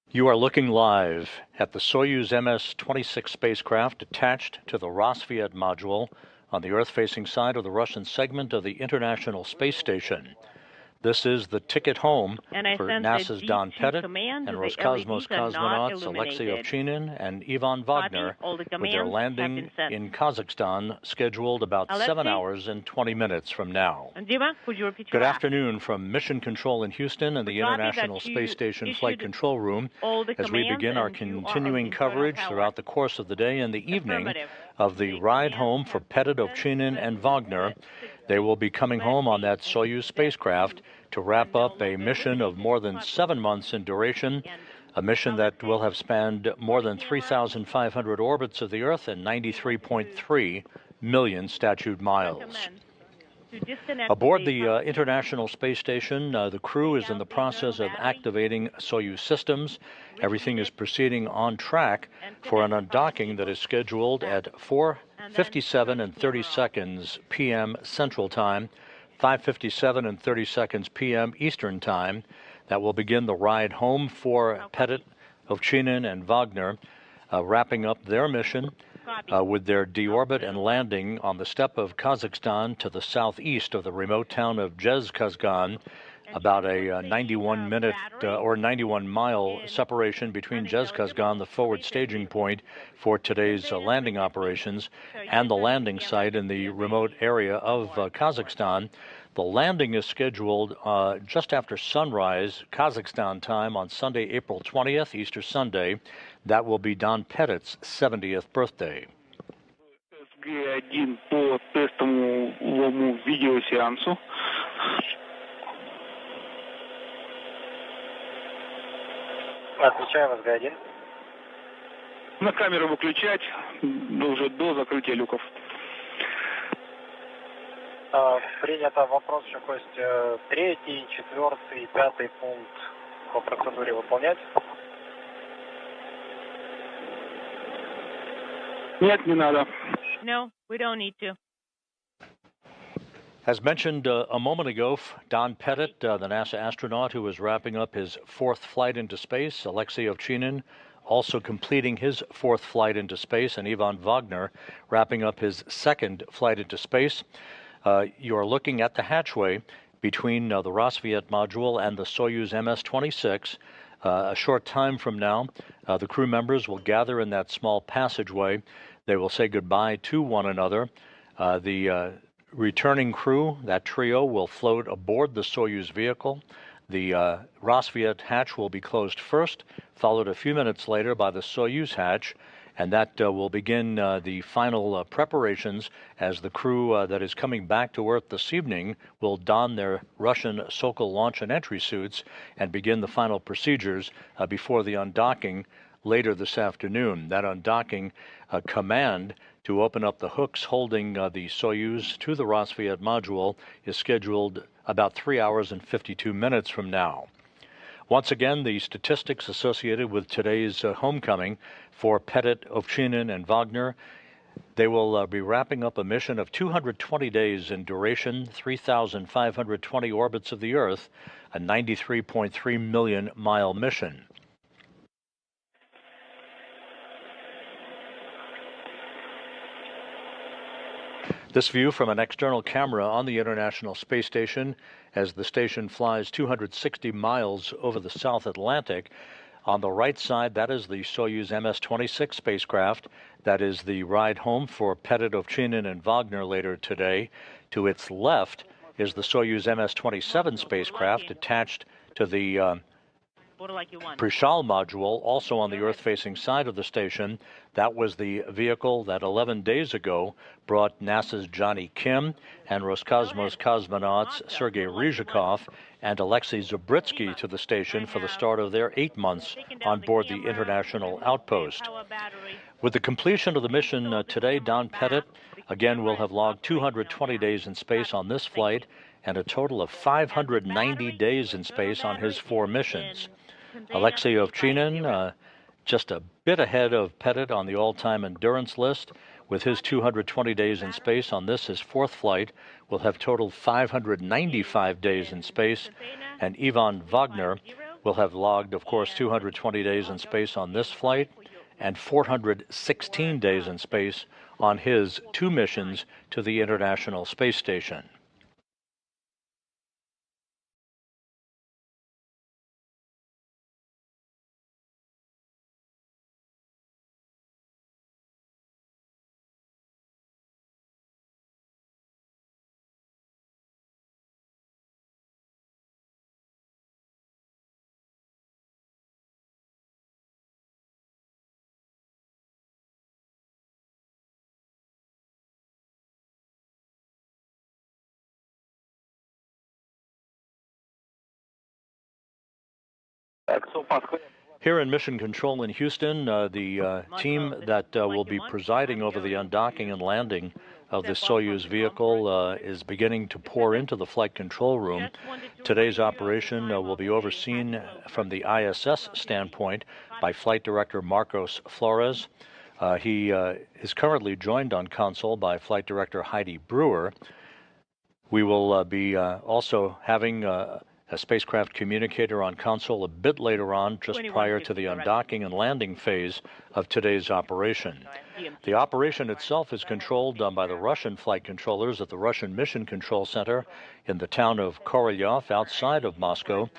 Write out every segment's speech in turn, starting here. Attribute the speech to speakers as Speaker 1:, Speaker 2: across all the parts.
Speaker 1: You are looking live at the Soyuz MS-26 spacecraft attached to the Rosviet module on the Earth-facing side of the Russian segment of the International Space Station. This is the ticket home for NASA's Don Pettit and Roscosmos cosmonauts Alexey Ovchinin and Ivan Vagner with their landing in Kazakhstan scheduled about 7 hours and 20 minutes from now. Good afternoon from Mission Control in Houston and the International Space Station Flight Control Room as we begin our continuing coverage throughout the course of the day and the evening of the ride home for Pettit, Ovchinin, and Vagner. They will be coming home on that Soyuz spacecraft to wrap up a mission of more than 7 months in duration, a mission that will have spanned more than 3,500 orbits of the Earth and 93.3 million statute miles. Aboard the International Space Station, the crew is in the process of activating Soyuz systems. Everything is proceeding on track for an undocking that is scheduled at 4:57 and 30 seconds p.m. Central Time, 5:57 and 30 seconds p.m. Eastern Time. That will begin the ride home for Pettit, Ovchinin, and Vagner, wrapping up their mission with their deorbit and landing on the steppe of Kazakhstan to the southeast of the remote town of Zhezkazgan, about a 91-minute or 91-mile separation between Zhezkazgan, the forward staging point for today's landing operations, and the landing site in the remote area of Kazakhstan. The landing is scheduled just after sunrise, Kazakhstan time, on Sunday, April 20th, Easter Sunday. That will be Don Pettit's 70th birthday.
Speaker 2: SG-1 по тестовому видеосеансу.
Speaker 3: Отвечаем, SG-1.
Speaker 2: На камеру выключать уже до закрытия люков.
Speaker 3: Принято. Вопрос еще, Кость. 3-й, 4-й, 5-й пункт по процедуре выполнять?
Speaker 2: Нет, не надо.
Speaker 4: No, we don't need to.
Speaker 1: As mentioned a moment ago, Don Pettit, the NASA astronaut who is wrapping up his 4th flight into space, Alexey Ovchinin also completing his 4th flight into space, and Ivan Vagner wrapping up his 2nd flight into space. You are looking at the hatchway between the Rosviet module and the Soyuz MS-26. A short time from now, the crew members will gather in that small passageway. They will say goodbye to one another. The returning crew, that trio, will float aboard the Soyuz vehicle. The Rosviet hatch will be closed first, followed a few minutes later by the Soyuz hatch, and that will begin the final preparations as the crew that is coming back to Earth this evening will don their Russian Sokol launch and entry suits and begin the final procedures before the undocking later this afternoon. That undocking command to open up the hooks holding the Soyuz to the Rosviet module is scheduled about 3 hours and 52 minutes from now. Once again, the statistics associated with today's homecoming for Pettit, Ovchinin, and Vagner. They will be wrapping up a mission of 220 days in duration, 3,520 orbits of the Earth, a 93.3 million mile mission. This view from an external camera on the International Space Station as the station flies 260 miles over the South Atlantic. On the right side, that is the Soyuz MS-26 spacecraft. That is the ride home for Pettit, Ovchinin, and Vagner later today. To its left is the Soyuz MS-27 spacecraft attached to the Prishal module, also on the Earth-facing side of the station. That was the vehicle that 11 days ago brought NASA's Johnny Kim and Roscosmos cosmonauts Sergei Ryzhikov and Alexei Zabritsky to the station for the start of their 8 months on board the International Outpost. With the completion of the mission today, Don Pettit again will have logged 220 days in space on this flight and a total of 590 days in space on his 4 missions. Alexey Ovchinin, just a bit ahead of Pettit on the all-time endurance list, with his 220 days in space on this, his 4th flight, will have totaled 595 days in space. And Ivan Vagner will have logged, of course, 220 days in space on this flight and 416 days in space on his 2 missions to the International Space Station. Here in Mission Control in Houston, the team that will be presiding over the undocking and landing of the Soyuz vehicle is beginning to pour into the flight control room. Today's operation will be overseen from the ISS standpoint by Flight Director Marcos Flores. He is currently joined on console by Flight Director Heidi Brewer. We will be also having a spacecraft communicator on console a bit later on, just prior to the undocking and landing phase of today's operation. The operation itself is controlled by the Russian flight controllers at the Russian Mission Control Center in the town of Korolyov outside of Moscow.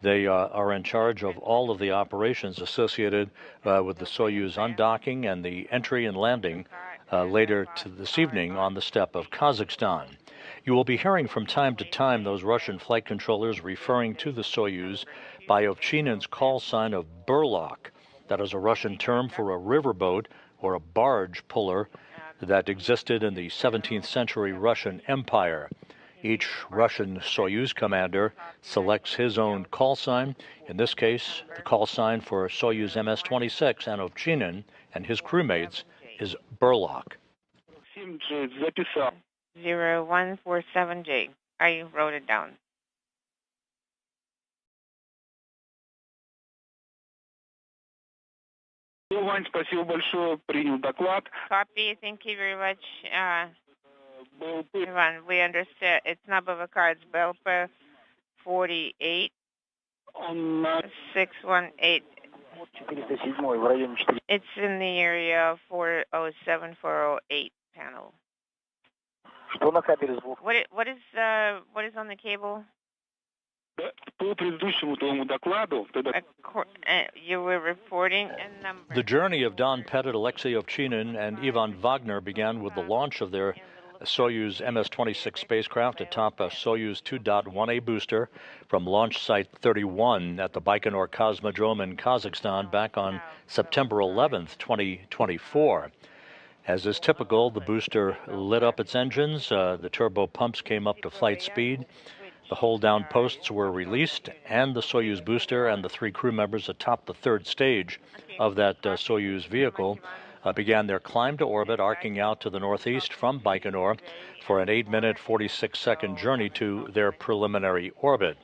Speaker 1: They are in charge of all of the operations associated with the Soyuz undocking and the entry and landing later this evening on the steppe of Kazakhstan. You will be hearing from time to time those Russian flight controllers referring to the Soyuz by Ovchinin's call sign of burlak. That is a Russian term for a riverboat or a barge puller that existed in the 17th century Russian Empire. Each Russian Soyuz commander selects his own call sign. In this case, the call sign for Soyuz MS-26 and Ovchinin and his crewmates is burlak.
Speaker 5: 0147J. I wrote it down.
Speaker 2: Вань, спасибо большое, принял доклад.
Speaker 5: Copy, thank you very much. Ivan, we understand. It's number of cards, Belpa 48 618. It's in the area of 407 408 panel. What is on the cable?
Speaker 2: По предыдущему твоему докладу,
Speaker 5: you were reporting a number.
Speaker 1: The journey of Don Pettit, Alexey Ovchinin, and Ivan Vagner began with the launch of their Soyuz MS-26 spacecraft atop a Soyuz 2.1A booster from launch site 31 at the Baikonur Cosmodrome in Kazakhstan back on September 11th, 2024. As is typical, the booster lit up its engines, the turbo pumps came up to flight speed, the hold-down posts were released, and the Soyuz booster and the 3 crew members atop the 3rd stage of that Soyuz vehicle began their climb to orbit, arcing out to the northeast from Baikonur for an 8-minute, 46-second journey to their preliminary orbit.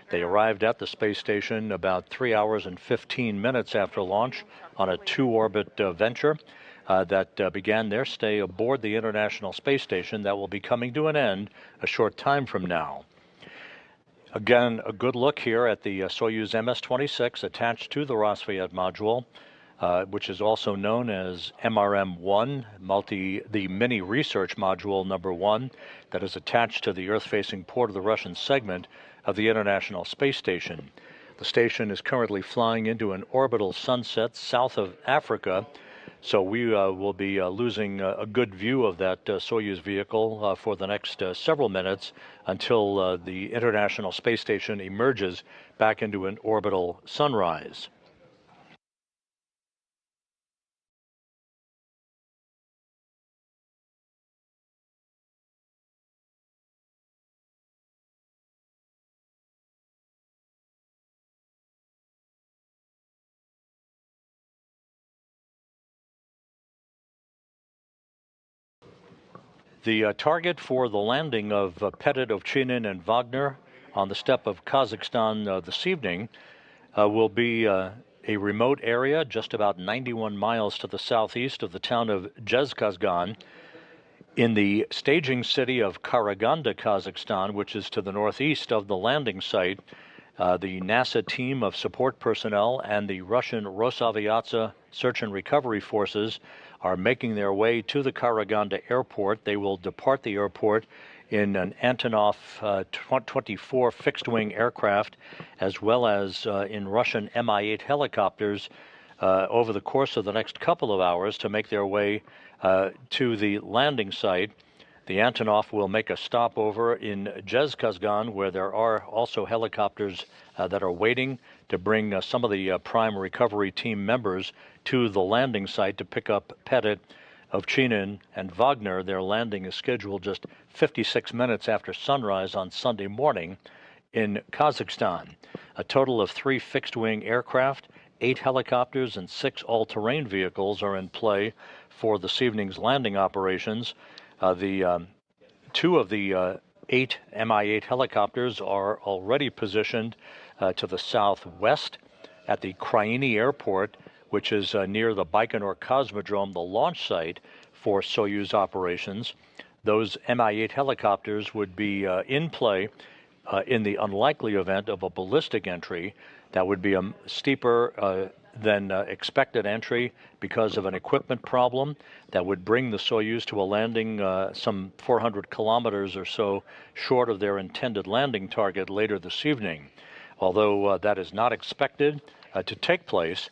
Speaker 1: They arrived at the space station about 3 hours and 15 minutes after launch on a 2-orbit venture that began their stay aboard the International Space Station that will be coming to an end a short time from now. Again, a good look here at the Soyuz MS-26 attached to the Roscosmos module, which is also known as MRM-1, the Mini Research Module number 1, that is attached to the Earth-facing port of the Russian segment of the International Space Station. The station is currently flying into an orbital sunset south of Africa, so we will be losing a good view of that Soyuz vehicle for the next several minutes until the International Space Station emerges back into an orbital sunrise. The target for the landing of Pettit, Ovchinin, and Vagner on the steppe of Kazakhstan this evening will be a remote area just about 91 miles to the southeast of the town of Zhezkazgan in the staging city of Karaganda, Kazakhstan, which is to the northeast of the landing site. The NASA team of support personnel and the Russian Rosaviatsa search and recovery forces are making their way to the Karaganda airport. They will depart the airport in an Antonov 24 fixed-wing aircraft, as well as in Russian Mi-8 helicopters over the course of the next couple of hours to make their way to the landing site. The Antonov will make a stopover in Zhezkazgan, where there are also helicopters that are waiting to bring some of the prime recovery team members to the landing site to pick up Pettit, Ovchinin, and Vagner. Their landing is scheduled just 56 minutes after sunrise on Sunday morning in Kazakhstan. A total of 3 fixed-wing aircraft, 8 helicopters, and 6 all-terrain vehicles are in play for this evening's landing operations. The 2 of the 8 Mi-8 helicopters are already positioned to the southwest at the Kraini Airport, which is near the Baikonur Cosmodrome, the launch site for Soyuz operations. Those Mi-8 helicopters would be in play in the unlikely event of a ballistic entry. That would be a steeper than expected entry because of an equipment problem that would bring the Soyuz to a landing some 400 kilometers or so short of their intended landing target later this evening. Although that is not expected to take place,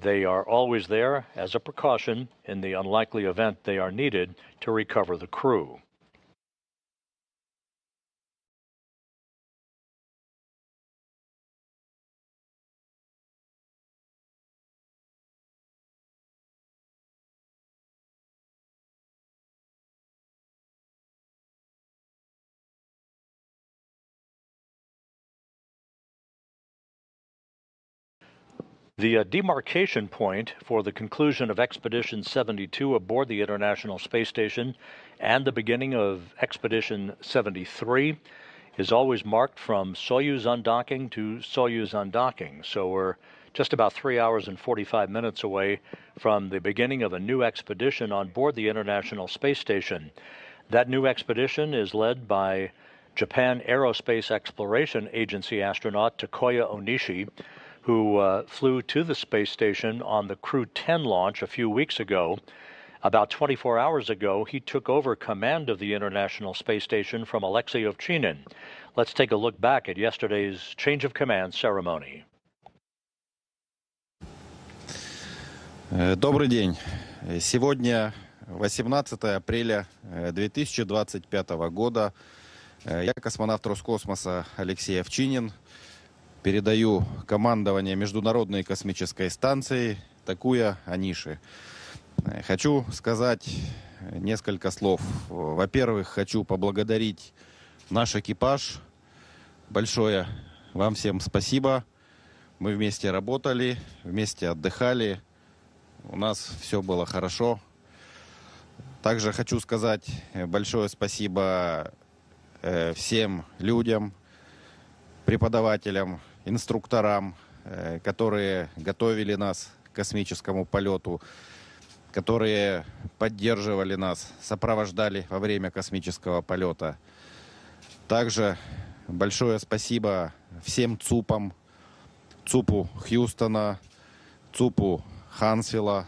Speaker 1: they are always there as a precaution in the unlikely event they are needed to recover the crew. The demarcation point for the conclusion of Expedition 72 aboard the International Space Station and the beginning of Expedition 73 is always marked from Soyuz undocking to Soyuz undocking. So we're just about 3 hours and 45 minutes away from the beginning of a new expedition on board the International Space Station. That new expedition is led by Japan Aerospace Exploration Agency astronaut Takuya Onishi, who flew to the space station on the Crew 10 launch a few weeks ago. About 24 hours ago, he took over command of the International Space Station from Alexey Ovchinin. Let's take a look back at yesterday's change of command ceremony.
Speaker 6: Добрый день. Сегодня 18 апреля 2025 года. Я космонавт Роскосмоса Алексей Овчинин. Передаю командование Международной космической станции Такуя Ониши. Хочу сказать несколько слов. Во-первых, хочу поблагодарить наш экипаж. Большое вам всем спасибо. Мы вместе работали, вместе отдыхали. У нас все было хорошо. Также хочу сказать большое спасибо всем людям, преподавателям, инструкторам, которые готовили нас к космическому полету, которые поддерживали нас, сопровождали во время космического полета. Также большое спасибо всем ЦУПам, ЦУПу Хьюстона, ЦУПу Хансвилла,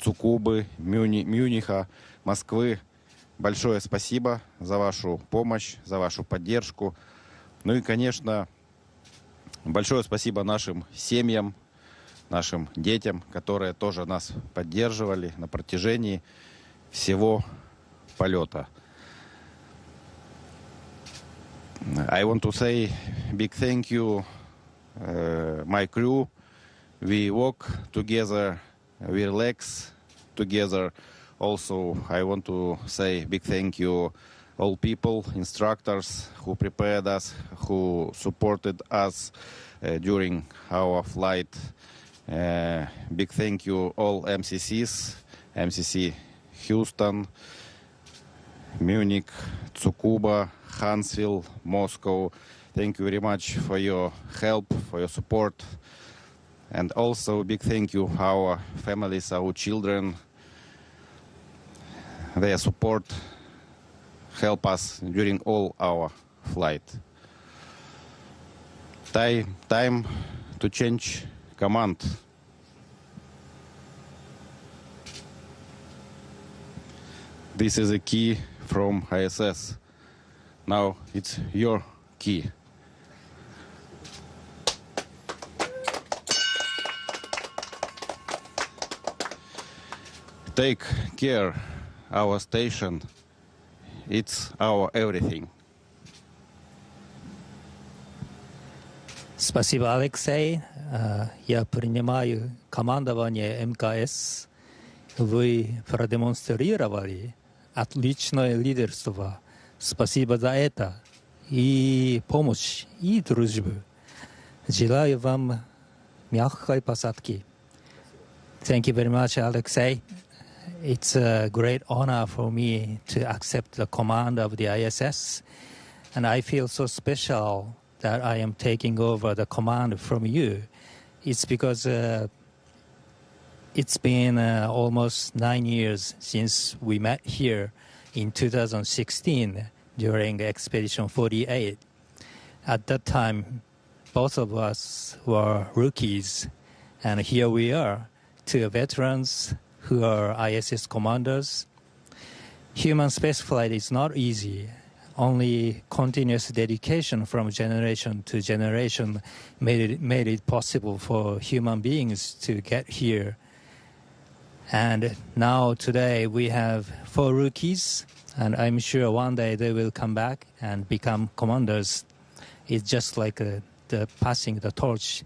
Speaker 6: Цукубы, Мюниха, Москвы. Большое спасибо за вашу помощь, за вашу поддержку. Ну и, конечно, большое спасибо нашим семьям, нашим детям, которые тоже нас поддерживали на протяжении всего полета. I want to say big thank you, my crew. We walk together, we relax together. Also, I want to say big thank you all people, instructors who prepared us, who supported us during our flight. Big thank you all MCCs, MCC Houston, Munich, Tsukuba, Huntsville, Moscow. Thank you very much for your help, for your support. And also big thank you our families, our children. Their support help us during all our flight. Time to change command. This is a key from ISS. Now it's your key. Take care, our station. It's our everything.
Speaker 7: Спасибо, Алексей. Я принимаю командование МКС. Вы продемонстрировали отличное лидерство. Спасибо за это. И помощь, и дружбу. Желаю вам мягкой посадки. Thank you very much, Alexei. It's a great honor for me to accept the command of the ISS. And I feel so special that I am taking over the command from you. It's because it's been almost 9 years since we met here in 2016 during Expedition 48. At that time, both of us were rookies, and here we are, two veterans who are ISS commanders. Human spaceflight is not easy. Only continuous dedication from generation to generation made it possible for human beings to get here. And now today we have 4 rookies, and I'm sure one day they will come back and become commanders. It's just like the passing the torch.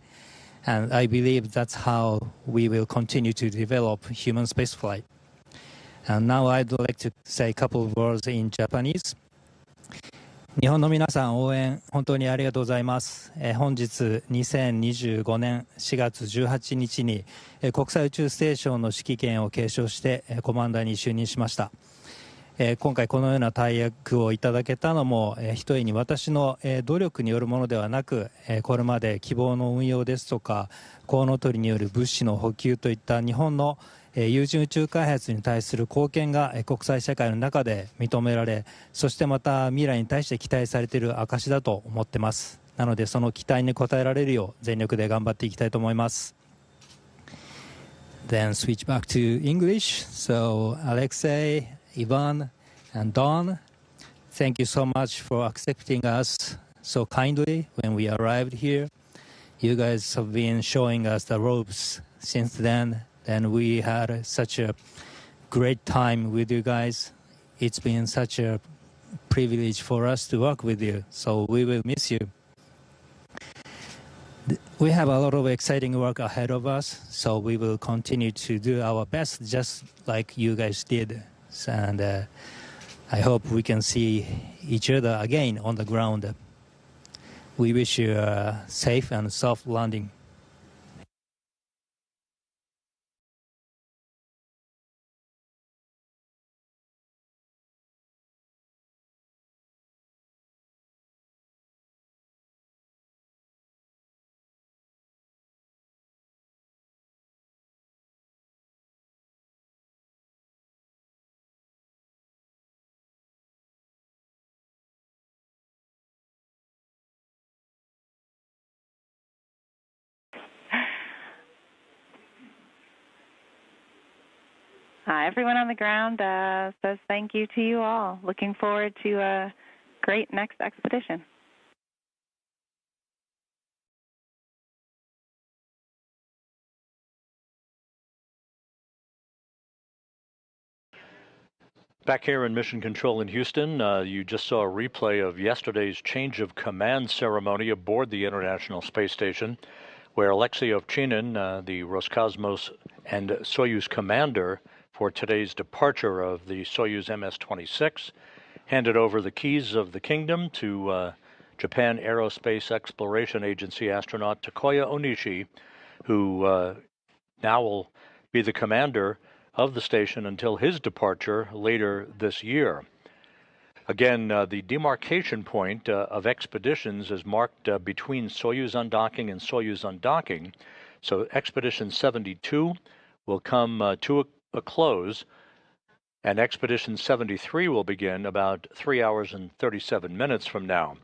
Speaker 7: And I believe that's how we will continue to develop human spaceflight. And now I'd like to say a couple of words in Japanese. 日本の皆さん応援本当にありがとうございます。本日2025年4月18日に国際宇宙ステーションの指揮権を継承してコマンダーに就任しました。今回このような大役をいただけたのもひとえに私の努力によるものではなく、これまで希望の運用ですとかコウノトリによる物資の補給といった日本の有人宇宙開発に対する貢献が国際社会の中で認められ、そしてまた未来に対して期待されている証だと思っています。なのでその期待に応えられるよう全力で頑張っていきたいと思います。Then switch back to English. So Alexei, Ivan, and Don, thank you so much for accepting us so kindly when we arrived here. You guys have been showing us the ropes since then, and we had such a great time with you guys. It's been such a privilege for us to work with you, so we will miss you. We have a lot of exciting work ahead of us, so we will continue to do our best just like you guys did. And I hope we can see each other again on the ground. We wish you a safe and soft landing.
Speaker 8: Everyone on the ground says thank you to you all. Looking forward to a great next expedition.
Speaker 1: Back here in Mission Control in Houston, you just saw a replay of yesterday's change of command ceremony aboard the International Space Station, where Alexey Ovchinin, the Roscosmos and Soyuz commander for today's departure of the Soyuz MS-26, handed over the keys of the kingdom to Japan Aerospace Exploration Agency astronaut Takuya Onishi, who now will be the commander of the station until his departure later this year. Again, the demarcation point of expeditions is marked between Soyuz undocking and Soyuz undocking. So Expedition 72 will come to a close, and Expedition 73 will begin about 3 hours and 37 minutes from now.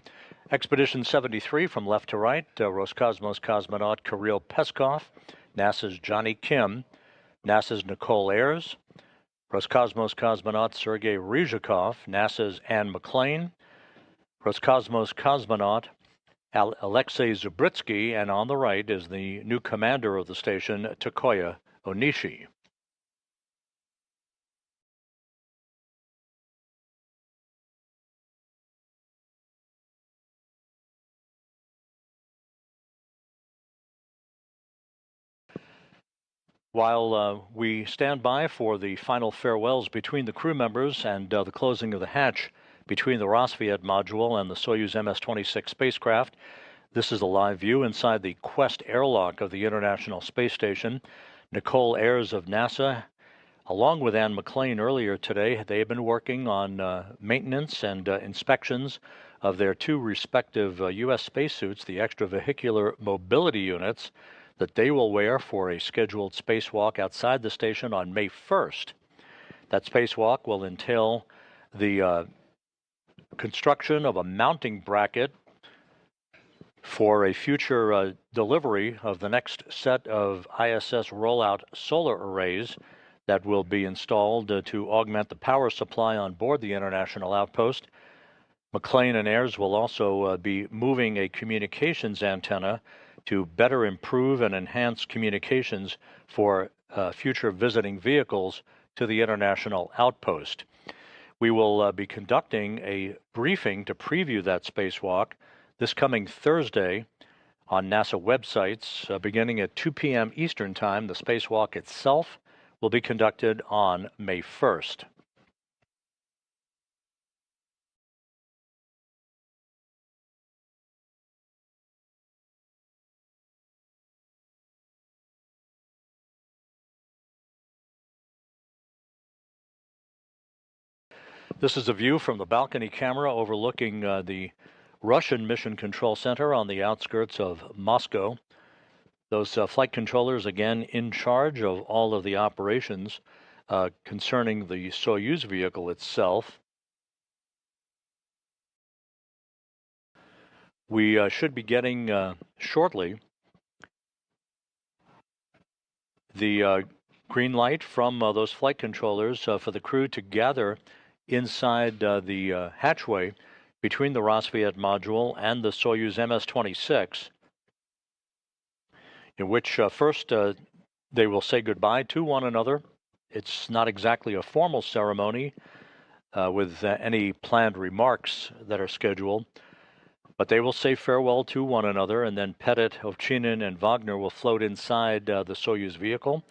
Speaker 1: Expedition 73 from left to right, Roscosmos cosmonaut Kirill Peskov, NASA's Johnny Kim, NASA's Nicole Ayers, Roscosmos cosmonaut Sergei Ryzhikov, NASA's Anne McClain, Roscosmos cosmonaut Alexei Zubritsky, and on the right is the new commander of the station, Takuya Onishi. While we stand by for the final farewells between the crew members and the closing of the hatch between the Rosviet module and the Soyuz MS-26 spacecraft, this is a live view inside the Quest airlock of the International Space Station. Nicole Ayers of NASA, along with Anne McClain earlier today, they have been working on maintenance and inspections of their two respective U.S. spacesuits, the extravehicular mobility units, that they will wear for a scheduled spacewalk outside the station on May 1st. That spacewalk will entail the construction of a mounting bracket for a future delivery of the next set of ISS rollout solar arrays that will be installed to augment the power supply on board the International Outpost. McClain and Ayers will also be moving a communications antenna to better improve and enhance communications for future visiting vehicles to the International Outpost. We will be conducting a briefing to preview that spacewalk this coming Thursday on NASA websites beginning at 2 p.m. Eastern Time. The spacewalk itself will be conducted on May 1st. This is a view from the balcony camera overlooking the Russian Mission Control Center on the outskirts of Moscow. Those flight controllers, again, in charge of all of the operations concerning the Soyuz vehicle itself. We should be getting shortly the green light from those flight controllers for the crew to gather inside the hatchway between the Rosviet module and the Soyuz MS-26, in which first they will say goodbye to one another. It's not exactly a formal ceremony with any planned remarks that are scheduled, but they will say farewell to one another, and then Pettit, Ovchinin, and Vagner will float inside the Soyuz vehicle.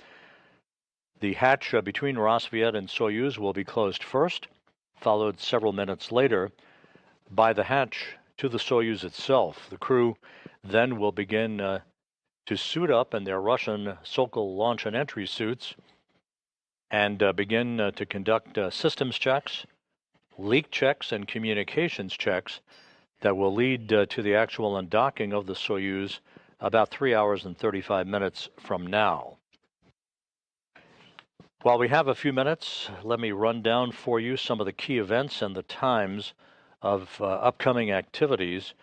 Speaker 1: The hatch between Rosviet and Soyuz will be closed first, followed several minutes later by the hatch to the Soyuz itself. The crew then will begin to suit up in their Russian Sokol launch and entry suits and begin to conduct systems checks, leak checks, and communications checks that will lead to the actual undocking of the Soyuz about 3 hours and 35 minutes from now. While we have a few minutes, let me run down for you some of the key events and the times of upcoming activities.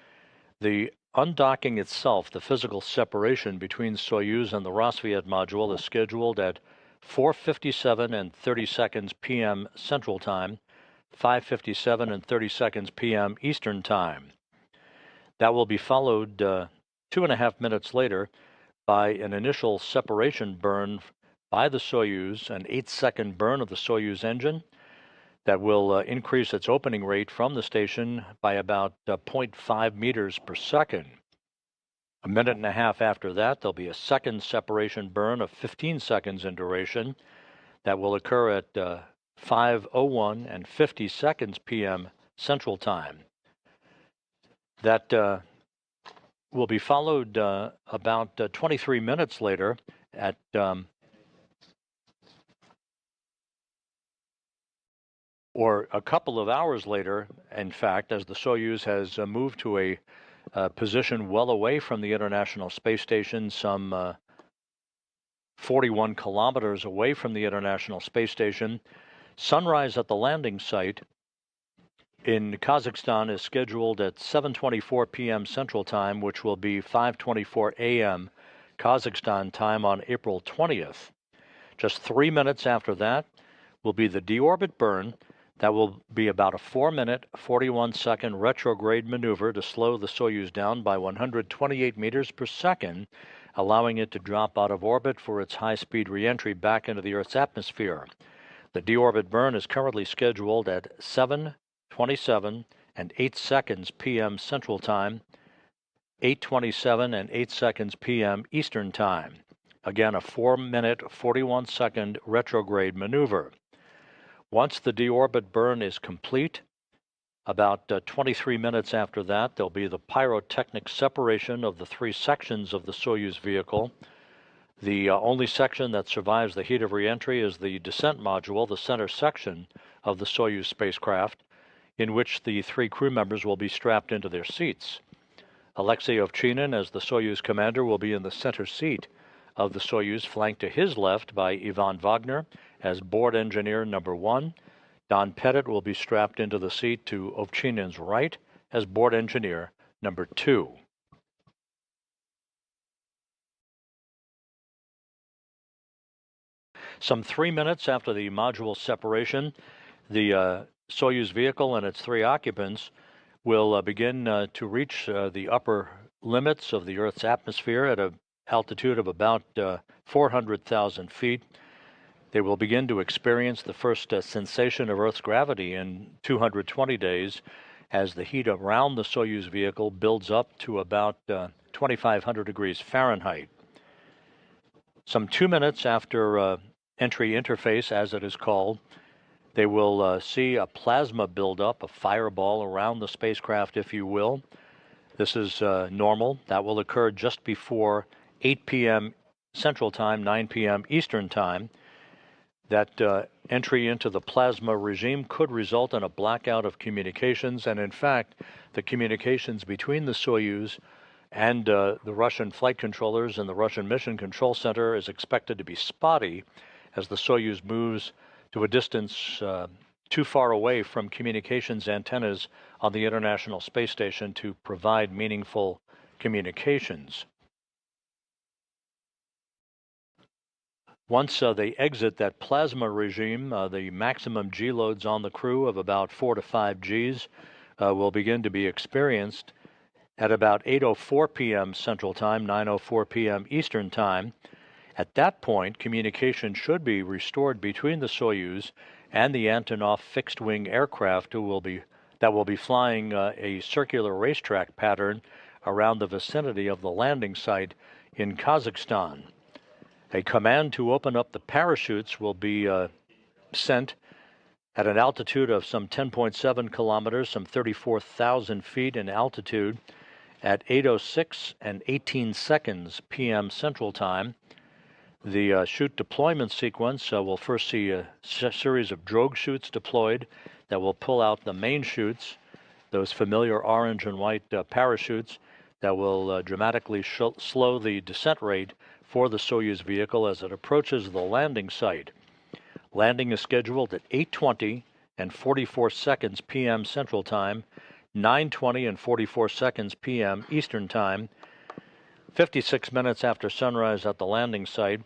Speaker 1: The undocking itself, the physical separation between Soyuz and the Rosviet module, is scheduled at 4:57 and 30 seconds p.m. Central Time, 5:57 and 30 seconds p.m. Eastern Time. That will be followed 2.5 minutes later by an initial separation burn by the Soyuz, an 8-second burn of the Soyuz engine that will increase its opening rate from the station by about 0.5 meters per second. A minute and a half after that, there'll be a second separation burn of 15 seconds in duration that will occur at 5:01 and 50 seconds p.m. Central Time. That will be followed about 23 minutes later at or a couple of hours later, in fact, as the Soyuz has moved to a position well away from the International Space Station, some 41 kilometers away from the International Space Station. Sunrise at the landing site in Kazakhstan is scheduled at 7:24 p.m. Central Time, which will be 5:24 a.m. Kazakhstan time on April 20th. Just 3 minutes after that will be the deorbit burn. That will be about a 4-minute, 41-second retrograde maneuver to slow the Soyuz down by 128 meters per second, allowing it to drop out of orbit for its high-speed reentry back into the Earth's atmosphere. The deorbit burn is currently scheduled at 7:27 and 8 seconds p.m. Central Time, 8:27 and 8 seconds p.m. Eastern Time. Again, a 4-minute, 41-second retrograde maneuver. Once the deorbit burn is complete, about 23 minutes after that, there'll be the pyrotechnic separation of the 3 sections of the Soyuz vehicle. The only section that survives the heat of reentry is the descent module, the center section of the Soyuz spacecraft, in which the 3 crew members will be strapped into their seats. Alexey Ovchinin, as the Soyuz commander, will be in the center seat of the Soyuz, flanked to his left by Ivan Vagner as board engineer number 1. Don Pettit will be strapped into the seat to Ovchinin's right as board engineer number 2. Some 3 minutes after the module separation, the Soyuz vehicle and its 3 occupants will begin to reach the upper limits of the Earth's atmosphere at an altitude of about 400,000 feet. They will begin to experience the first sensation of Earth's gravity in 220 days as the heat around the Soyuz vehicle builds up to about 2,500 degrees Fahrenheit. Some 2 minutes after entry interface, as it is called, they will see a plasma buildup, a fireball around the spacecraft, if you will. This is normal. That will occur just before 8 p.m. Central Time, 9 p.m. Eastern Time. That entry into the plasma regime could result in a blackout of communications, and in fact, the communications between the Soyuz and the Russian flight controllers and the Russian Mission Control Center is expected to be spotty as the Soyuz moves to a distance too far away from communications antennas on the International Space Station to provide meaningful communications. Once they exit that plasma regime, the maximum G loads on the crew of about 4 to 5 Gs will begin to be experienced at about 8:04 p.m. Central Time, 9:04 p.m. Eastern Time. At that point, communication should be restored between the Soyuz and the Antonov fixed-wing aircraft that will be flying a circular racetrack pattern around the vicinity of the landing site in Kazakhstan. A command to open up the parachutes will be sent at an altitude of some 10.7 kilometers, some 34,000 feet in altitude, at 8:06 and 18 seconds p.m. Central Time. The chute deployment sequence will first see a series of drogue chutes deployed that will pull out the main chutes, those familiar orange and white parachutes that will dramatically slow the descent rate for the Soyuz vehicle as it approaches the landing site. Landing is scheduled at 8:20 and 44 seconds p.m. Central Time, 9:20 and 44 seconds p.m. Eastern Time. 56 minutes after sunrise at the landing site,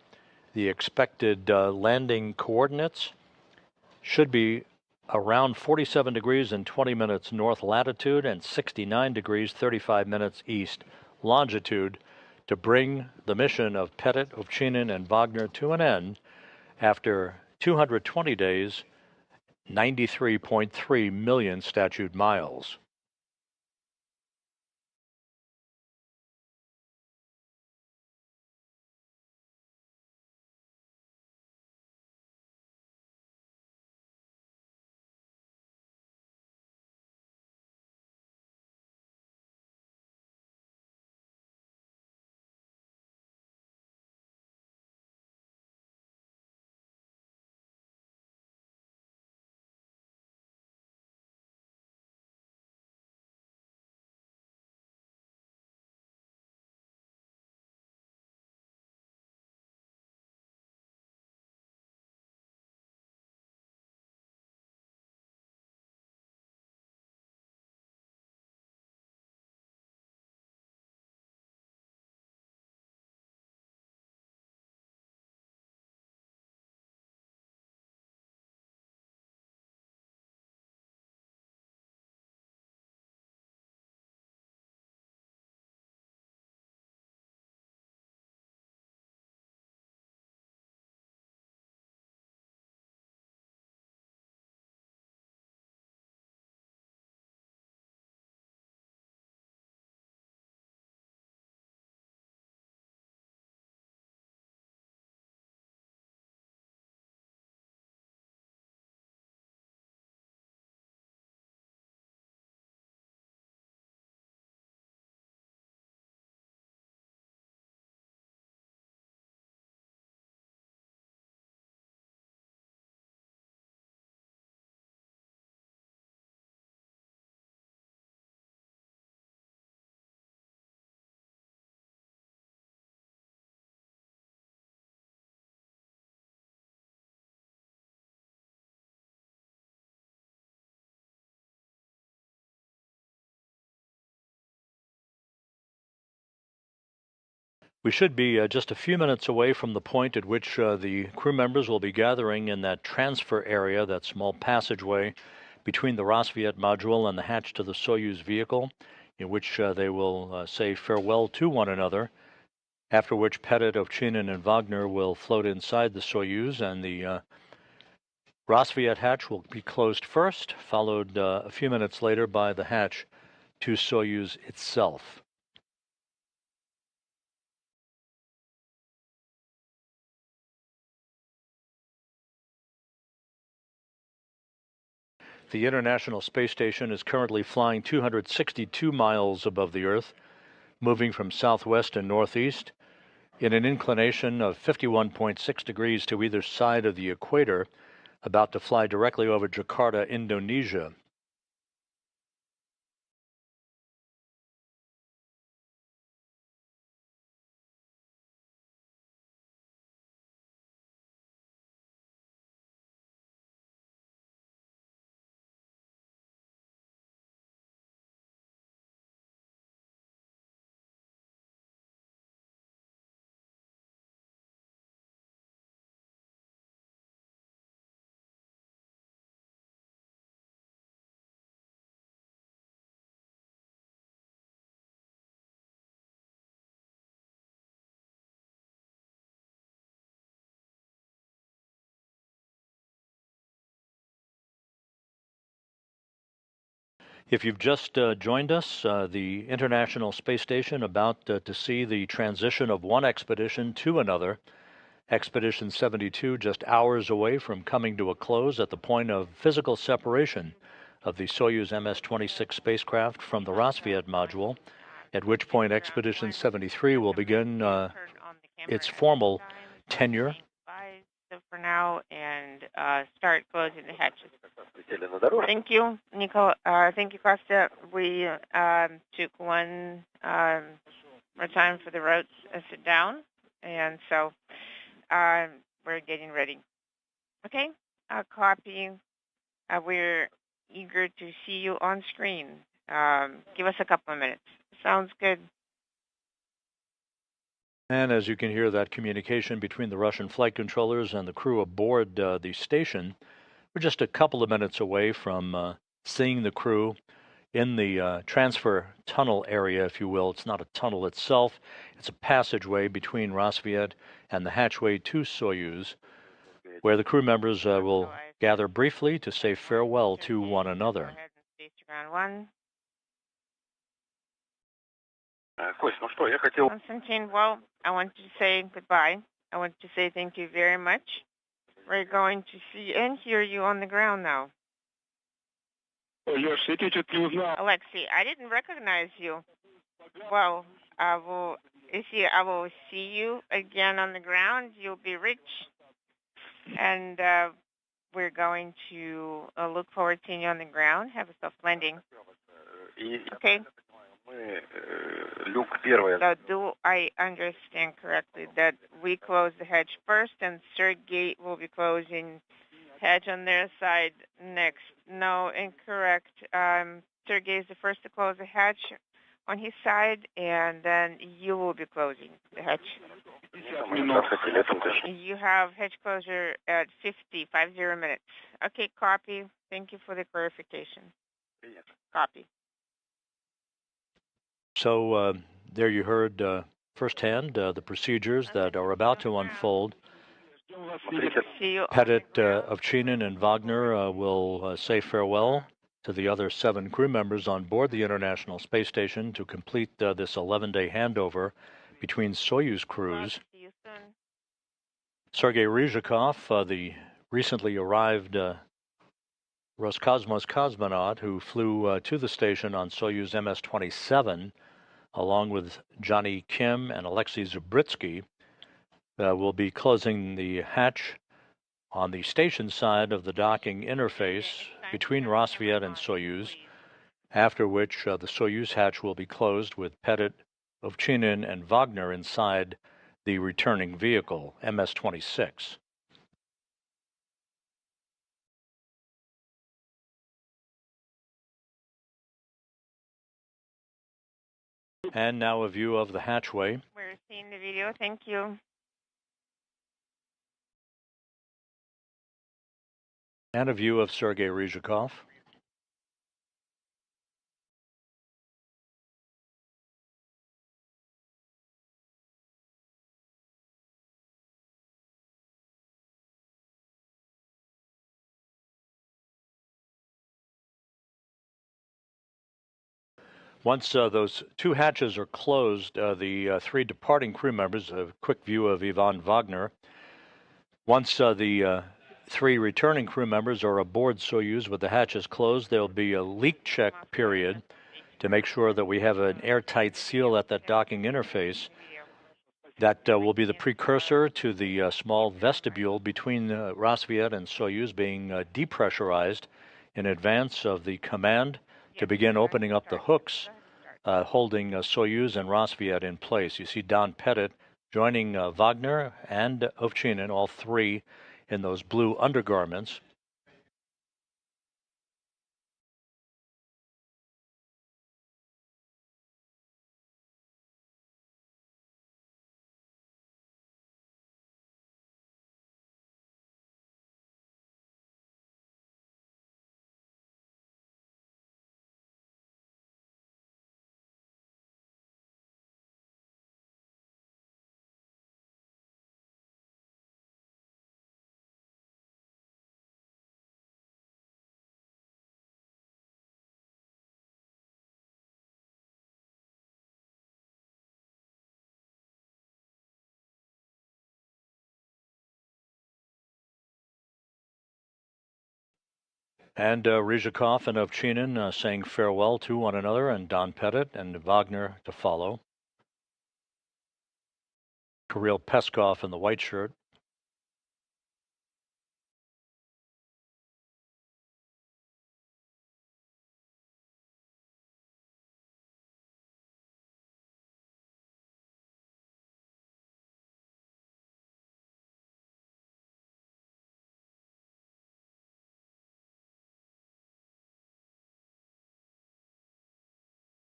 Speaker 1: the expected landing coordinates should be around 47 degrees and 20 minutes north latitude and 69 degrees 35 minutes east longitude to bring the mission of Pettit, Ovchinin, and Vagner to an end after 220 days, 93.3 million statute miles. We should be just a few minutes away from the point at which the crew members will be gathering in that transfer area, that small passageway between the Rassvet module and the hatch to the Soyuz vehicle, in which they will say farewell to one another, after which Pettit, Ovchinin, and Vagner will float inside the Soyuz, and the Rassvet hatch will be closed first, followed a few minutes later by the hatch to Soyuz itself. The International Space Station is currently flying 262 miles above the Earth, moving from southwest and northeast in an inclination of 51.6 degrees to either side of the equator, about to fly directly over Jakarta, Indonesia. If you've just joined us, the International Space Station about to see the transition of one expedition to another. Expedition 72 just hours away from coming to a close at the point of physical separation of the Soyuz MS-26 spacecraft from the Rassvet module, at which point Expedition 73 will begin its formal tenure.
Speaker 5: For now, and start closing the hatches. Thank you, Nicole. Thank you, Costa. We took one more time for the roads to sit down, and so we're getting ready. Okay, copy. We're eager to see you on screen. Give us a couple of minutes. Sounds good.
Speaker 1: And as you can hear that communication between the Russian flight controllers and the crew aboard the station, we're just a couple of minutes away from seeing the crew in the transfer tunnel area, if you will. It's not a tunnel itself. It's a passageway between Rassvet and the hatchway to Soyuz, where the crew members will gather briefly to say farewell to one another.
Speaker 5: Konstantin, well, I want to say goodbye. I want to say thank you very much. We're going to see and hear you on the ground now. Alexei, I didn't recognize you. Well, I will see you again on the ground. You'll be rich. And we're going to look forward to seeing you on the ground. Have a soft landing. Okay. So do I understand correctly that we close the hatch first and Sergei will be closing hatch on their side next? No, incorrect. Sergei is the first to close the hatch on his side, and then you will be closing the hatch. You have hatch closure at 50 minutes. Okay, copy. Thank you for the clarification. Copy.
Speaker 1: So there you heard firsthand the procedures that are about to unfold. Pettit, Ovchinin, and Vagner will say farewell to the other 7 crew members on board the International Space Station to complete this 11-day handover between Soyuz crews. Sergei Ryzhikov, the recently arrived Roscosmos cosmonaut who flew to the station on Soyuz MS-27, along with Johnny Kim and Alexei Zabritsky, will be closing the hatch on the station side of the docking interface between Rassvet and Soyuz, after which the Soyuz hatch will be closed with Pettit, Ovchinin, and Vagner inside the returning vehicle, MS-26. And now a view of the hatchway.
Speaker 5: We're seeing the video. Thank you.
Speaker 1: And a view of Sergei Ryzhikov. Once those two hatches are closed, the three departing crew members, a quick view of Ivan Vagner. Once the three returning crew members are aboard Soyuz with the hatches closed, there'll be a leak check period to make sure that we have an airtight seal at that docking interface. That will be the precursor to the small vestibule between Rassvet and Soyuz being depressurized in advance of the command to begin opening up the hooks holding Soyuz and Rassvet in place. You see Don Pettit joining Vagner and Ovchinin, all three in those blue undergarments. And Ryzhikov and Ovchinin saying farewell to one another, and Don Pettit and Vagner to follow. Kirill Peskov in the white shirt.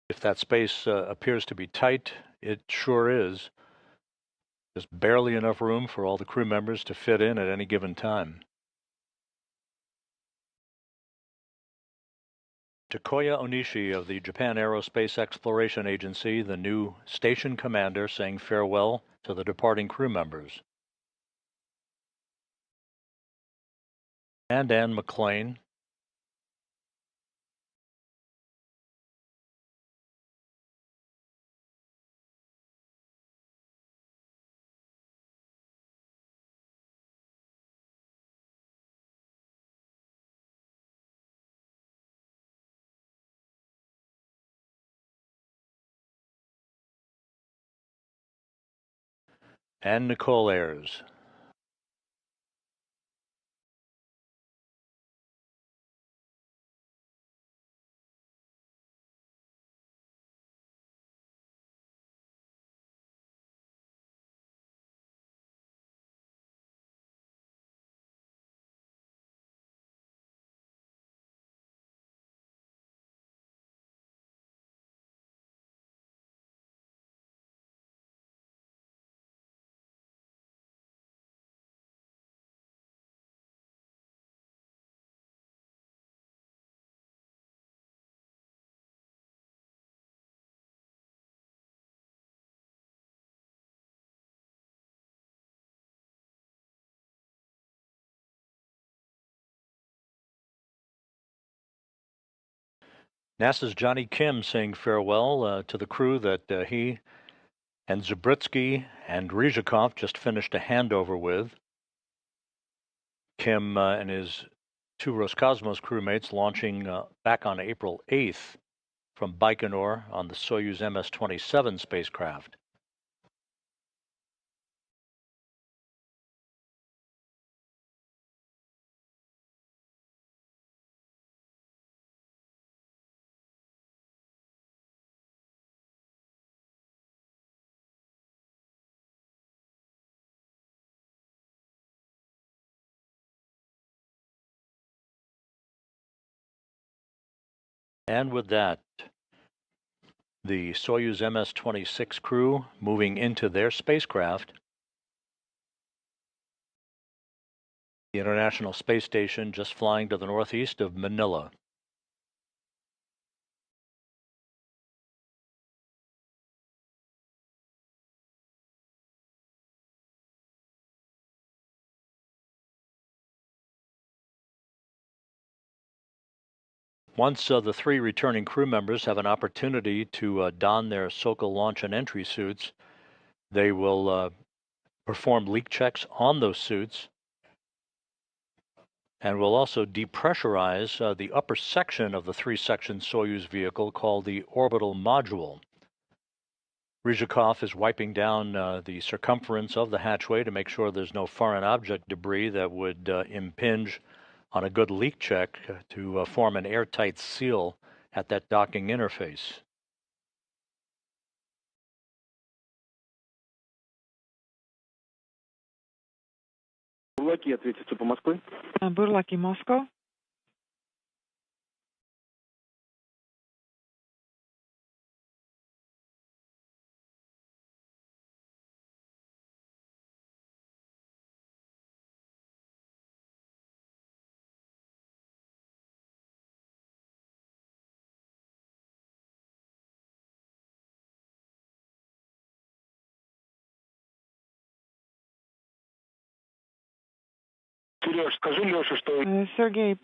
Speaker 1: If that space appears to be tight, it sure is. There's barely enough room for all the crew members to fit in at any given time. Takuya Onishi of the Japan Aerospace Exploration Agency, the new station commander, saying farewell to the departing crew members. And Anne McLean. And Nicole Ayers. NASA's Johnny Kim saying farewell to the crew that he and Zabritsky and Ryzhikov just finished a handover with. Kim and his two Roscosmos crewmates launching back on April 8th from Baikonur on the Soyuz MS-27 spacecraft. And with that, the Soyuz MS-26 crew moving into their spacecraft. The International Space Station just flying to the northeast of Manila. Once the three returning crew members have an opportunity to don their SOCA launch and entry suits, they will perform leak checks on those suits, and will also depressurize the upper section of the three-section Soyuz vehicle called the orbital module. Ryzhikov is wiping down the circumference of the hatchway to make sure there's no foreign object debris that would impinge on a good leak check to form an airtight seal at that docking interface.
Speaker 2: Бурлаки, ответите по Москве.
Speaker 9: Бурлаки, Moscow.
Speaker 2: Сереж, скажи Леше, что...
Speaker 9: Сергей.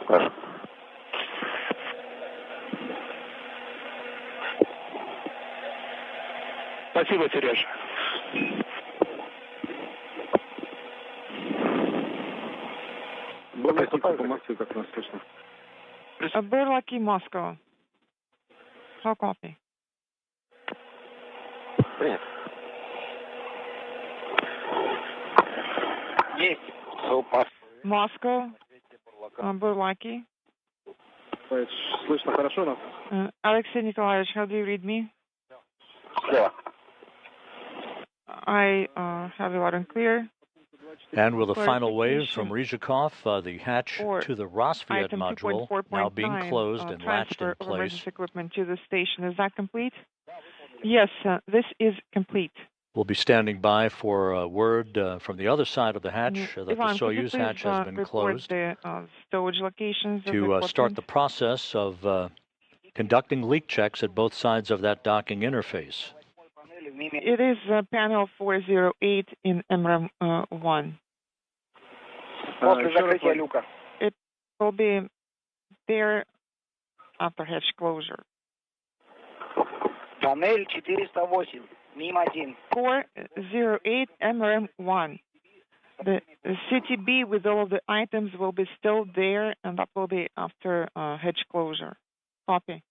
Speaker 2: Хорошо. Спасибо, Сереж. Бурлаки по Москве, как нас слышно.
Speaker 9: Бурлаки, Moscow. How copy?
Speaker 2: Принято. Есть.
Speaker 9: Moscow. Бурлаки.
Speaker 2: Слышно хорошо нас?
Speaker 9: Alexey Nikolaevich, how do you read me?
Speaker 2: Слева.
Speaker 9: I have it loud and clear.
Speaker 1: And with a final wave from Ryzhikov, the hatch to the Rosviet module now being closed and latched in place.
Speaker 9: Emergency equipment to the station. Is that complete? Yes, this is complete.
Speaker 1: We'll be standing by for word from the other side of the hatch that the Soyuz hatch has been closed
Speaker 9: the, storage locations
Speaker 1: to start the process of conducting leak checks at both sides of that docking interface.
Speaker 9: It is panel 408 in MRAM-1. It will be there after hatch closure.
Speaker 3: Панель 408, МИМ-1.
Speaker 9: 408 MRM-1. The CTB with all of the items will be still there, and that will be after hatch closure. Copy.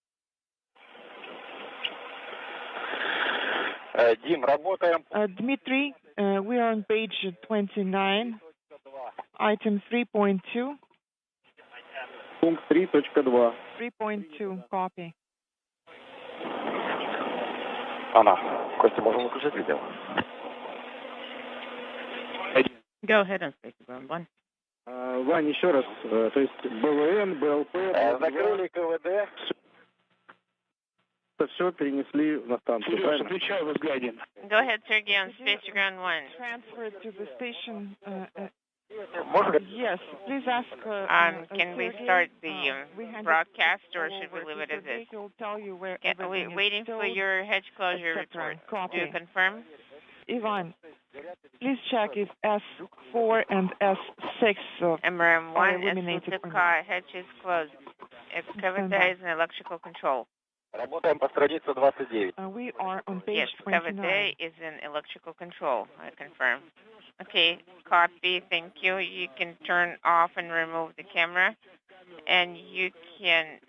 Speaker 3: Дим, работаем.
Speaker 9: Dmitry, we are on page 29, item 3.2.
Speaker 2: Пункт 3.2.
Speaker 9: 3.2, copy.
Speaker 3: Она. Костя, можем выключать видео?
Speaker 4: Go ahead and speak about one.
Speaker 2: Вань, еще раз. То есть БВН, БЛП...
Speaker 3: Закрыли КВД.
Speaker 2: Это все перенесли на станцию, правильно? Отвечаю, возглядим.
Speaker 5: Go ahead, Sergey, on Space Ground 1.
Speaker 9: Transferred to the station.
Speaker 3: Yes,
Speaker 9: please ask...
Speaker 5: can we start the broadcast, or should we leave it as is? Waiting for your hatch closure report. Do you confirm?
Speaker 9: Ivan, please check if S4 and S6
Speaker 5: MRM-1 and hatch is closed. Excavator is in electrical control.
Speaker 3: Работаем по странице 29.
Speaker 9: We are on page 29.
Speaker 5: Excavator is in electrical control, I confirm. Okay, copy, thank you. You can turn off and remove the camera, and you can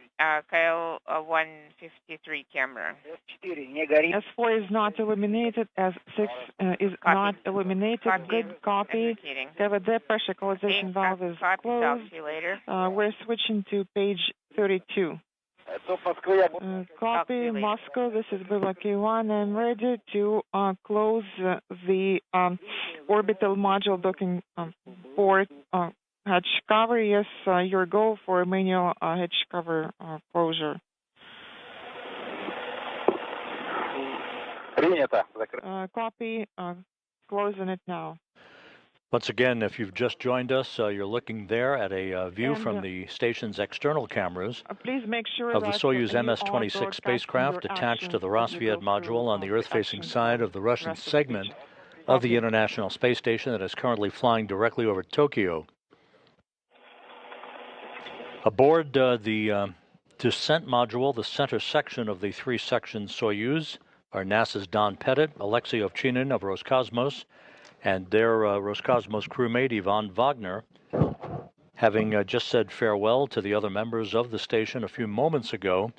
Speaker 5: Kyle 153 camera.
Speaker 9: S4 is not illuminated, S6 is not illuminated. Good copy. The pressure equalization valve is closed. We're switching to page 32. Copy, Moscow, this is Bullaki 1. I'm ready to close the orbital module docking port hatch cover. Yes, your go for manual hatch cover closure. Copy. Closing it now.
Speaker 1: Once again, if you've just joined us, you're looking there at a view from the station's external cameras
Speaker 9: please make sure
Speaker 1: of the Soyuz MS-26 spacecraft attached to the Rosviet module on the Earth-facing side of the Russian segment of the International Space Station that is currently flying directly over Tokyo. Aboard the descent module, the center section of the three-section Soyuz, are NASA's Don Pettit, Alexey Ovchinin of Roscosmos, and their Roscosmos crewmate Ivan Vagner, having just said farewell to the other members of the station a few moments ago.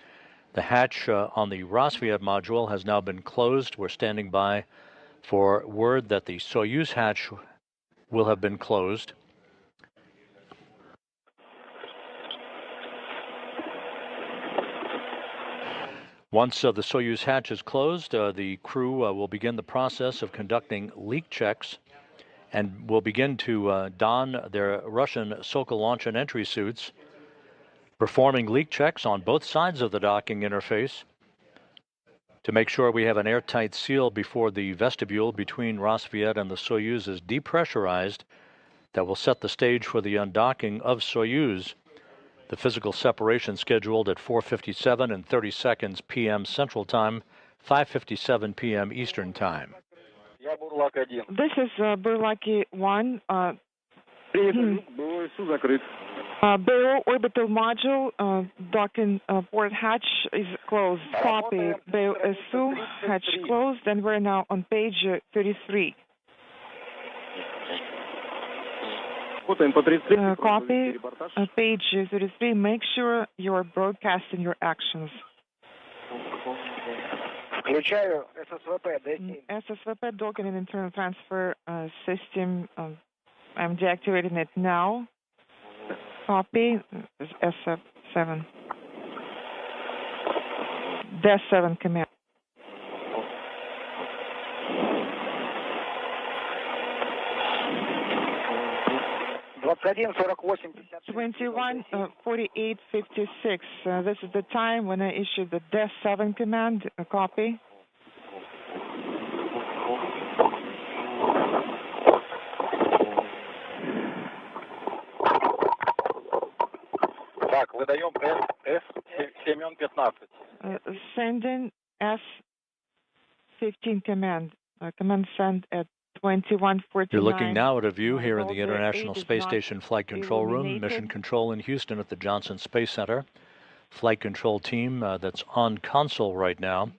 Speaker 1: The hatch on the Rosviet module has now been closed. We're standing by for word that the Soyuz hatch will have been closed. Once the Soyuz hatch is closed, the crew will begin the process of conducting leak checks and will begin to don their Russian Sokol launch and entry suits, performing leak checks on both sides of the docking interface to make sure we have an airtight seal before the vestibule between Rosviet and the Soyuz is depressurized. That will set the stage for the undocking of Soyuz. The physical separation scheduled at 4:57 and 30 seconds p.m. Central Time, 5:57 p.m. Eastern Time.
Speaker 9: This is Burlaki 1. Below orbital module, docking port hatch is closed. Copy. Below SU, hatch closed, and we're now on page 33. Copy. Page 33. Make sure you're broadcasting your actions. SSVP docking and internal transfer system. I'm deactivating it now. Copy. SF7. DES7 command. 21:48:56. This is the time when I issued the DES7 command. Copy.
Speaker 3: Так, выдаем С-7-15.
Speaker 9: Sending S-15 command. Command sent at 21:49.
Speaker 1: You're looking now at a view here in the International Space Station Flight Control Room, Mission Control in Houston at the Johnson Space Center. Flight Control team that's on console right now,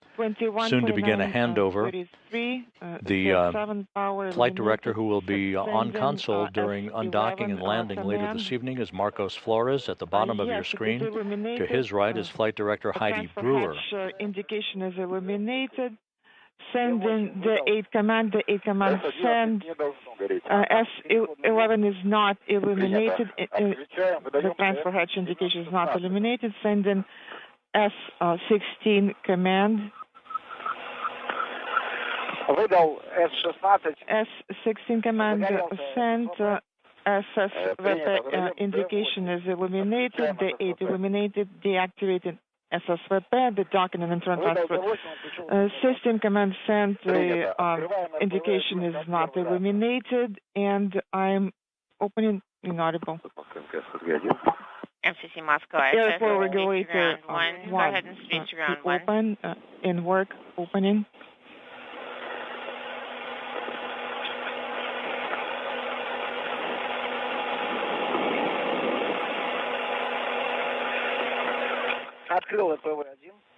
Speaker 1: soon to begin a handover. The flight director who will be on console during undocking and landing later this evening is Marcos Flores at the bottom of your screen. To his right is Flight Director Heidi Brewer.
Speaker 9: Indication is illuminated. Sending the 8 command. The 8 command send. S11 is not illuminated. The transfer hatch indication is not illuminated. Sending S16 command. S16 command sent. SSVP indication is illuminated. The 8 illuminated. Deactivated. SSVP, the docking and internal transfer system command sent. The indication is not illuminated, and I'm opening inaudible.
Speaker 5: MCC Moscow,
Speaker 9: airflow regulator
Speaker 5: one. Go ahead and speak to ground one.
Speaker 9: Open, in work, opening.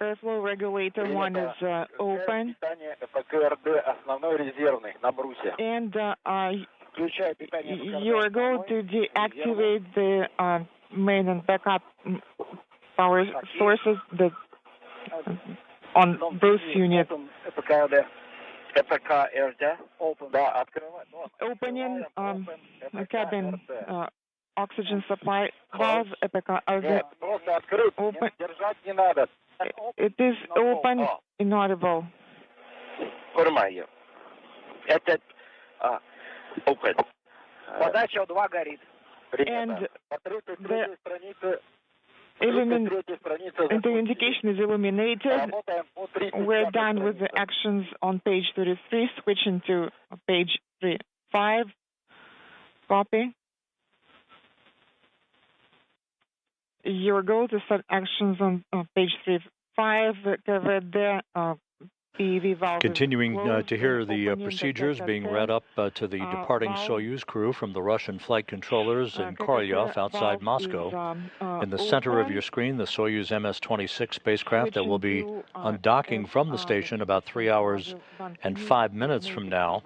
Speaker 9: Airflow regulator 1 is open. And you are going to deactivate the main and backup power sources on those units. Opening cabin oxygen supply valve, open. It is open, inaudible.
Speaker 3: Open. Подача 2 горит.
Speaker 9: And the indication is illuminated. We're done with the actions on page 33, switching to page 5. Copy. You go to start actions on page 3.5.
Speaker 1: Continuing to hear the procedures being read up to the departing Soyuz crew from the Russian flight controllers in Korolyov outside Moscow. In the center of your screen, the Soyuz MS-26 spacecraft that will be undocking from the station about 3 hours and 5 minutes from now.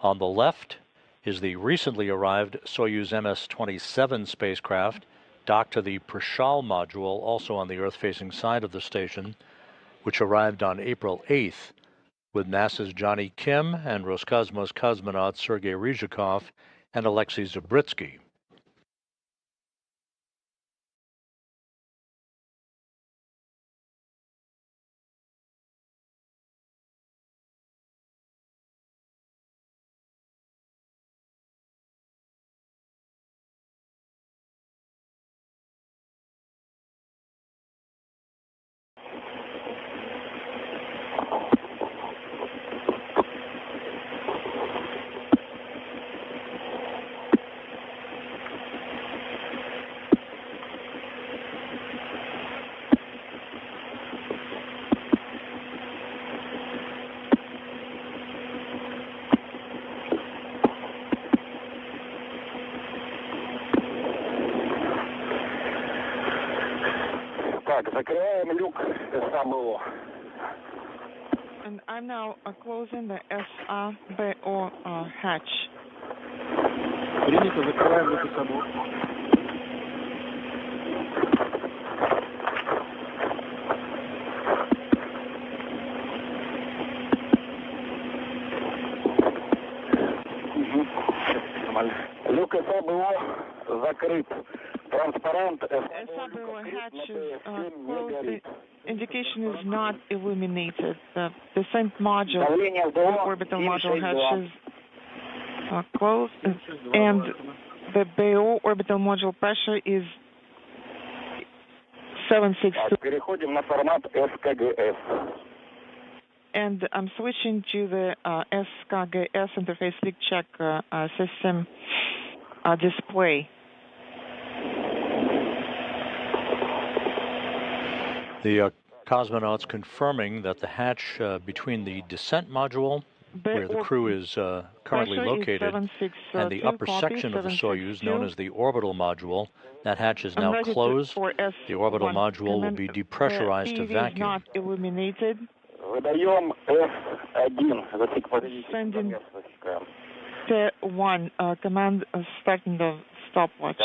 Speaker 1: On the left is the recently arrived Soyuz MS-27 spacecraft, docked to the Prishal module, also on the Earth-facing side of the station, which arrived on April 8th with NASA's Johnny Kim and Roscosmos cosmonauts Sergei Ryzhikov and Alexei Zabritsky.
Speaker 9: And I'm now closing the sábado hatch.
Speaker 2: Принято, закрываем люк САБО.
Speaker 10: Люк САБО закрыт. Транспарант
Speaker 9: SABO hatch is closed. The indication is not illuminated. The descent module, orbital module hatch is closed, and the BO orbital module pressure is 762.
Speaker 10: Переходим на формат СКГС.
Speaker 9: And I'm switching to the SKGS interface leak check system display.
Speaker 1: The cosmonauts confirming that the hatch between the descent module, where the crew is currently located, and the upper section of the Soyuz, known as the orbital module, that hatch is now closed. The orbital module will be depressurized to vacuum.
Speaker 9: Not illuminated.
Speaker 10: Выдаем F1.
Speaker 9: Sending T1 command starting the stopwatch.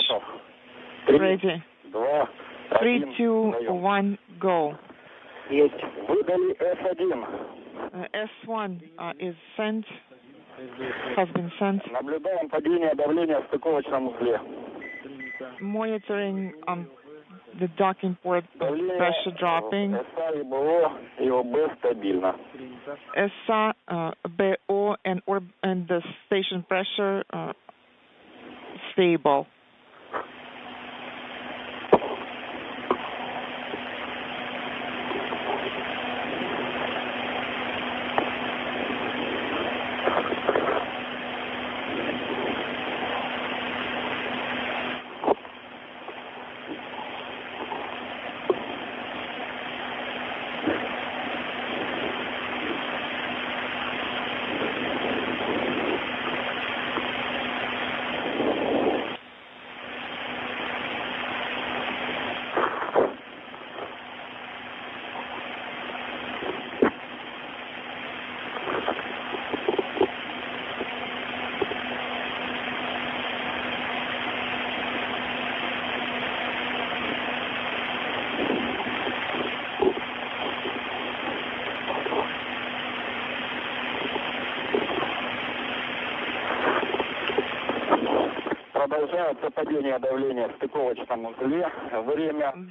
Speaker 9: Ready. 3, 2, 1, go.
Speaker 10: Выдали F1.
Speaker 9: S1 is sent, has been sent.
Speaker 10: Наблюдаем падение давления в стыковочном узле.
Speaker 9: Monitoring the docking port pressure dropping. SA, BO, and the station pressure stable.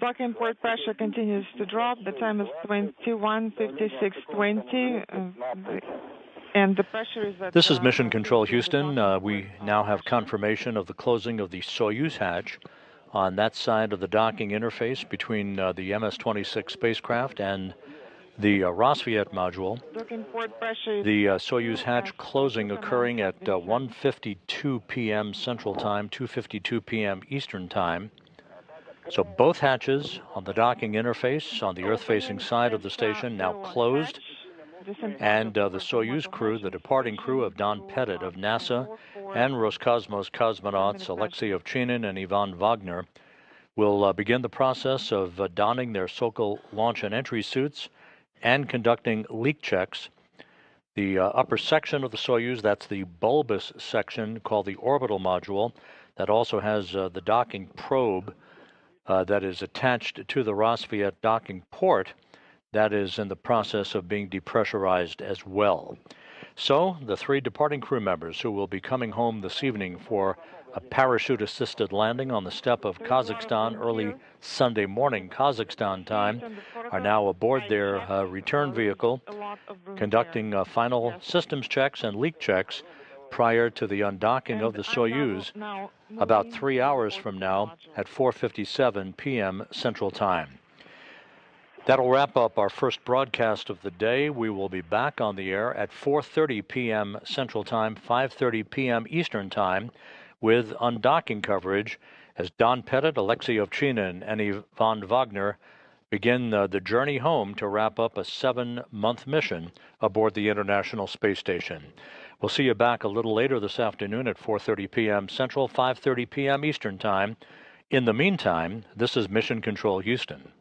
Speaker 9: Docking port pressure continues to drop. The time is 21:56:20. And the pressure is at,
Speaker 1: This is Mission Control Houston. We now have confirmation of the closing of the Soyuz hatch on that side of the docking interface between the MS-26 spacecraft and the Rosviet module. The Soyuz hatch closing occurring at 1:52 p.m. Central Time, 2:52 p.m. Eastern Time. So both hatches on the docking interface on the Earth-facing side of the station now closed. And the Soyuz crew, the departing crew of Don Pettit of NASA and Roscosmos cosmonauts Alexey Ovchinin and Ivan Vagner will begin the process of donning their Sokol launch and entry suits and conducting leak checks. The upper section of the Soyuz, that's the bulbous section called the orbital module, that also has the docking probe that is attached to the Rosviet docking port. That is in the process of being depressurized as well. So the three departing crew members who will be coming home this evening for a parachute-assisted landing on the steppe of Kazakhstan early Sunday morning Kazakhstan time are now aboard their return vehicle, conducting final systems checks and leak checks prior to the undocking of the Soyuz about 3 hours from now at 4:57 p.m. Central Time. That'll wrap up our first broadcast of the day. We will be back on the air at 4:30 p.m. Central Time, 5:30 p.m. Eastern Time, with undocking coverage as Don Pettit, Alexey Ovchinin, and Ivan Vagner begin the journey home to wrap up a 7-month mission aboard the International Space Station. We'll see you back a little later this afternoon at 4:30 p.m. Central, 5:30 p.m. Eastern Time. In the meantime, this is Mission Control Houston.